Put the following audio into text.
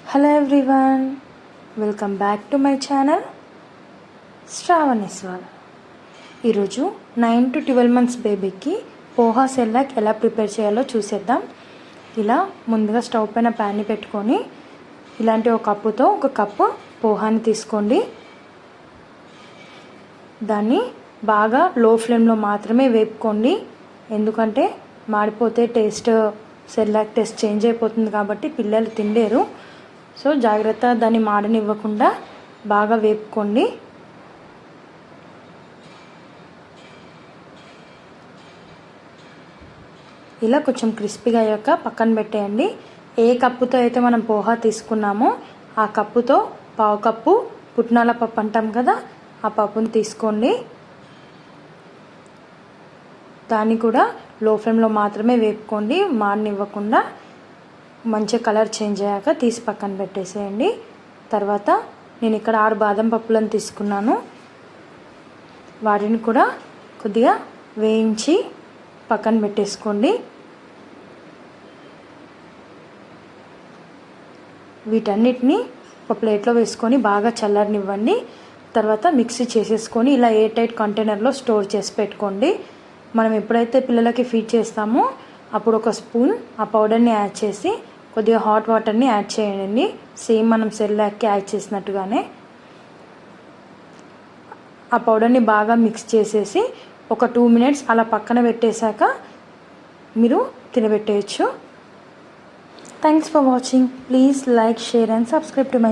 Hello everyone, welcome back to my channel Shravaneshwar. ఈరోజు 9 to 12 months బేబీకి poha Cerelac ఎలా prepare చేయాలో చూసేద్దాం. ఇలా ముందుగా స్టవ్ పైన ప్యాన్ని పెట్టుకొని ఇలాంటి ఒక కప్పుతో ఒక కప్పు పోహాని తీసుకోండి. దాన్ని బాగా లో ఫ్లేమ్లో మాత్రమే వేపుకోండి, ఎందుకంటే మాడిపోతే సెర్లాక్ టేస్ట్ చేంజ్ అయిపోతుంది కాబట్టి పిల్లలు తినలేరు. సో జాగ్రత్త, దాన్ని మాడనివ్వకుండా బాగా వేపుకోండి. ఇలా కొంచెం క్రిస్పీగా అయ్యాక పక్కన పెట్టేయండి. ఏ కప్పుతో అయితే మనం పోహా తీసుకున్నామో ఆ కప్పుతో పావు కప్పు పుట్నాల పప్పు అంటాం కదా, ఆ పప్పుని తీసుకోండి. దాన్ని కూడా లో ఫ్లేమ్లో మాత్రమే వేపుకోండి, మాడనివ్వకుండా. మంచిగా కలర్ చేంజ్ అయ్యాక తీసి పక్కన పెట్టేసేయండి. తర్వాత నేను ఇక్కడ 6 బాదం పప్పులను తీసుకున్నాను. వాటిని కూడా కొద్దిగా వేయించి పక్కన పెట్టేసుకోండి. వీటన్నిటిని ఒక ప్లేట్లో వేసుకొని బాగా చల్లారనివ్వండి. తర్వాత మిక్సీ చేసేసుకొని ఇలా ఎయిర్ టైట్ కంటైనర్లో స్టోర్ చేసి పెట్టుకోండి. మనం ఎప్పుడైతే పిల్లలకి ఫీడ్ చేస్తామో అప్పుడు ఒక స్పూన్ ఆ పౌడర్ని యాడ్ చేసి కొద్దిగా హాట్ వాటర్ని యాడ్ చేయండి. సేమ్ మనం సెర్లాక్కి యాడ్ చేసినట్టుగానే ఆ పౌడర్ని బాగా మిక్స్ చేసేసి ఒక 2 minutes అలా పక్కన పెట్టేశాక మీరు తినబెట్టేయచ్చు. Thanks for watching. Please like, share and subscribe to my